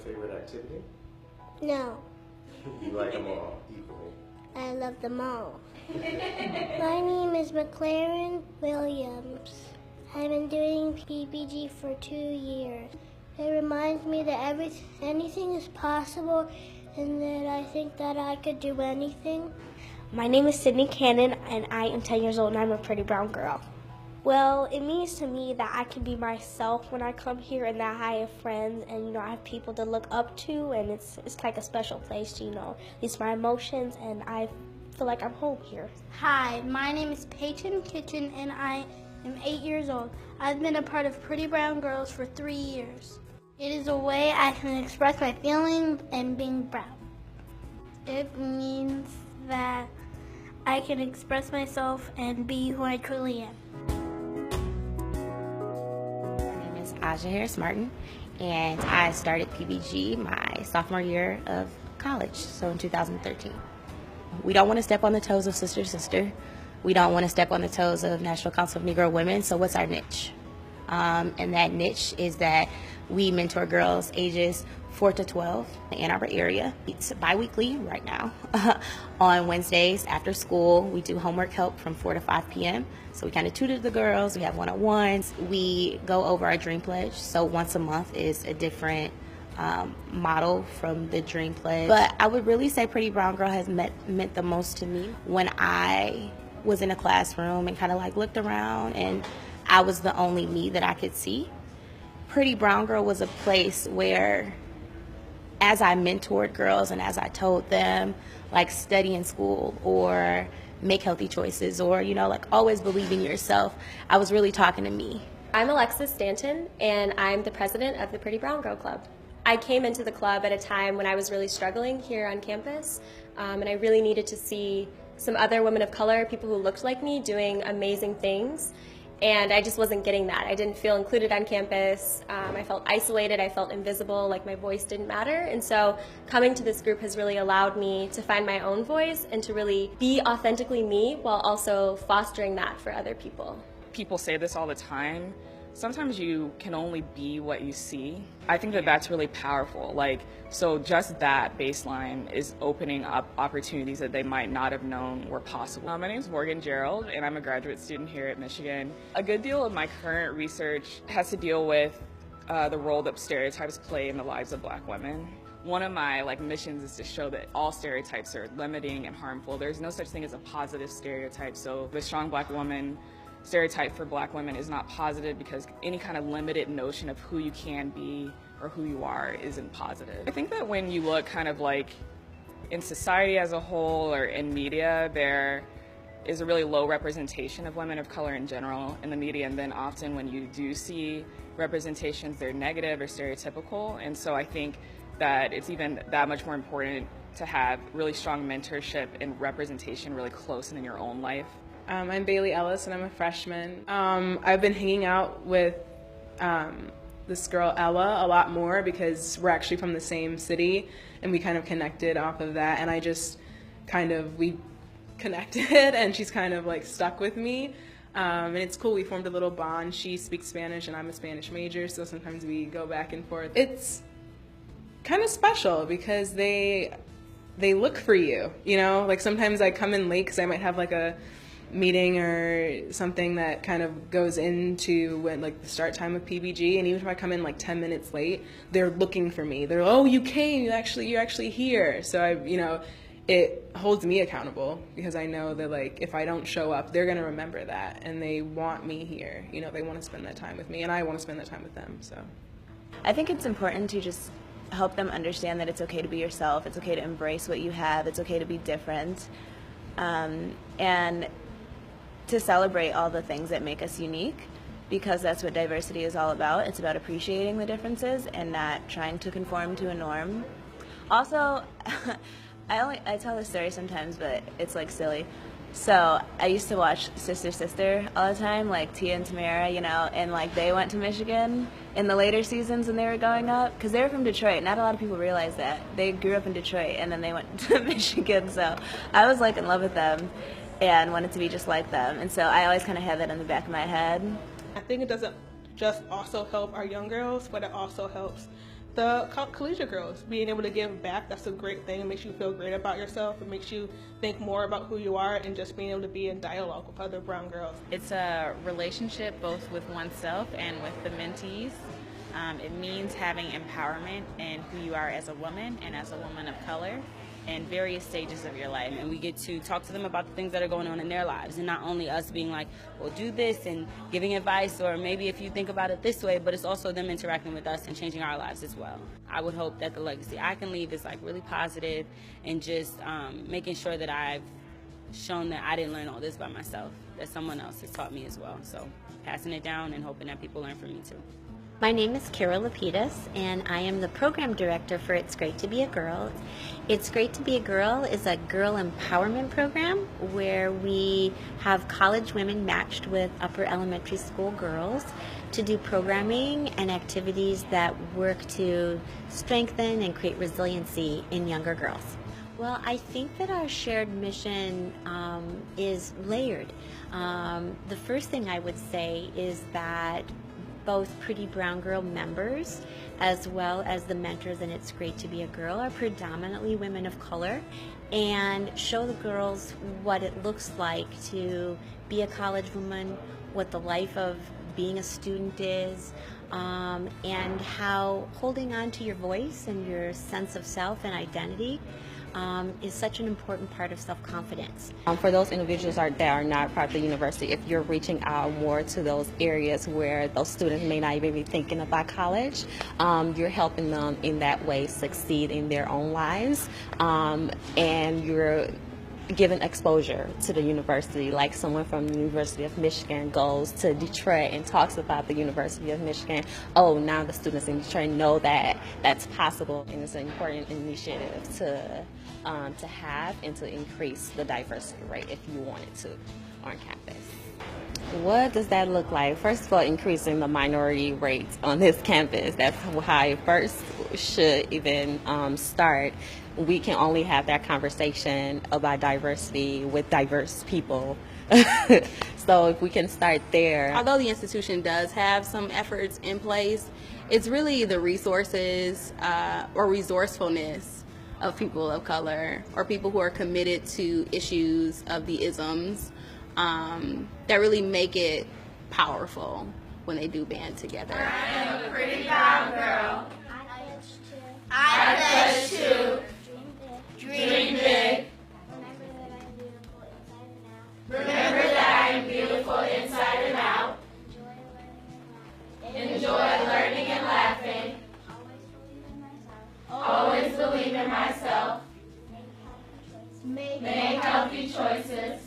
favorite activity? No, You like them all equally? I love them all. My name is McLaren Williams. I've been doing PBG for 2 years. It reminds me that anything is possible and that I think that I could do anything. My name is Sydney Cannon, and I am 10 years old, and I'm a pretty brown girl. Well, it means to me that I can be myself when I come here, and that I have friends, and I have people to look up to, and it's like a special place to release my emotions, and I feel like I'm home here. Hi, my name is Peyton Kitchen, and I am 8 years old. I've been a part of Pretty Brown Girls for 3 years. It is a way I can express my feelings and being brown. It means that I can express myself and be who I truly am. My name is Aja Harris-Martin, and I started PBG my sophomore year of college, so in 2013. We don't want to step on the toes of Sister Sister. We don't want to step on the toes of National Council of Negro Women, so what's our niche? And that niche is that we mentor girls ages 4 to 12 in the Ann Arbor area. It's bi-weekly right now. On Wednesdays after school, we do homework help from 4 to 5 p.m. So we kind of tutor the girls. We have one-on-ones. We go over our Dream Pledge. So once a month is a different model from the Dream Pledge. But I would really say Pretty Brown Girl has meant the most to me when I was in a classroom and kind of like looked around and I was the only me that I could see. Pretty Brown Girl was a place where, as I mentored girls and as I told them, like, study in school or make healthy choices or, like, always believe in yourself, I was really talking to me. I'm Alexis Stanton, and I'm the president of the Pretty Brown Girl Club. I came into the club at a time when I was really struggling here on campus, and I really needed to see some other women of color, people who looked like me, doing amazing things. And I just wasn't getting that. I didn't feel included on campus. I felt isolated. I felt invisible, like my voice didn't matter. And so coming to this group has really allowed me to find my own voice and to really be authentically me while also fostering that for other people. People say this all the time. Sometimes you can only be what you see. I think that that's really powerful. So just that baseline is opening up opportunities that they might not have known were possible. My name is Morgan Gerald, and I'm a graduate student here at Michigan. A good deal of my current research has to deal with the role that stereotypes play in the lives of Black women. One of my missions is to show that all stereotypes are limiting and harmful. There's no such thing as a positive stereotype. So the strong Black woman stereotype for Black women is not positive because any kind of limited notion of who you can be or who you are isn't positive. I think that when you look kind of in society as a whole or in media, there is a really low representation of women of color in general in the media, and then often when you do see representations, they're negative or stereotypical. And so I think that it's even that much more important to have really strong mentorship and representation really close in your own life. I'm Bailey Ellis, and I'm a freshman. I've been hanging out with this girl Ella a lot more because we're actually from the same city, and we kind of connected off of that, and we connected, and she's kind of stuck with me. And it's cool, we formed a little bond. She speaks Spanish, and I'm a Spanish major, so sometimes we go back and forth. It's kind of special because they look for you, sometimes I come in late because I might have a meeting or something that kind of goes into when the start time of PBG, and even if I come in 10 minutes late, they're looking for me. They're, oh, you came, you're actually here. So it holds me accountable because I know that if I don't show up, they're gonna remember that, and they want me here. They want to spend that time with me, and I want to spend that time with them. So I think it's important to just help them understand that it's okay to be yourself. It's okay to embrace what you have. It's okay to be different, and to celebrate all the things that make us unique, because that's what diversity is all about. It's about appreciating the differences and not trying to conform to a norm. Also, I tell this story sometimes, but it's silly. So I used to watch Sister Sister all the time, Tia and Tamara, and they went to Michigan in the later seasons when they were growing up, because they were from Detroit. Not a lot of people realize that. They grew up in Detroit, and then they went to Michigan, so I was in love with them and wanted to be just like them. And so I always kind of had that in the back of my head. I think it doesn't just also help our young girls, but it also helps the collegiate girls. Being able to give back, that's a great thing. It makes you feel great about yourself. It makes you think more about who you are, and just being able to be in dialogue with other brown girls. It's a relationship both with oneself and with the mentees. It means having empowerment in who you are as a woman and as a woman of color in various stages of your life. And we get to talk to them about the things that are going on in their lives, and not only us being like, well, do this and giving advice, or maybe if you think about it this way, but it's also them interacting with us and changing our lives as well. I would hope that the legacy I can leave is like really positive, and just making sure that I've shown that I didn't learn all this by myself, that someone else has taught me as well. So passing it down and hoping that people learn from me too. My name is Kira Lapidus, and I am the program director for It's Great to Be a Girl. It's Great to Be a Girl is a girl empowerment program where we have college women matched with upper elementary school girls to do programming and activities that work to strengthen and create resiliency in younger girls. Well, I think that our shared mission is layered. The first thing I would say is that both Pretty Brown Girl members as well as the mentors in It's Great to Be a Girl are predominantly women of color, and show the girls what it looks like to be a college woman, what the life of being a student is, and how holding on to your voice and your sense of self and identity is such an important part of self-confidence. For those individuals that are not part of the university, if you're reaching out more to those areas where those students may not even be thinking about college, you're helping them in that way succeed in their own lives, and you're given exposure to the university. Like someone from the University of Michigan goes to Detroit and talks about the University of Michigan. Oh, now the students in Detroit know that that's possible, and it's an important initiative to have and to increase the diversity rate if you wanted to on campus. What does that look like? First of all, increasing the minority rates on this campus. That's how it first should even start. We can only have that conversation about diversity with diverse people. So if we can start there. Although the institution does have some efforts in place, it's really the resources or resourcefulness of people of color or people who are committed to issues of the isms that really make it powerful when they do band together. I am a pretty brown girl. I pledge to dream big. Remember that I am beautiful inside and out. Enjoy learning and laughing. Always believe in myself. Make healthy choices.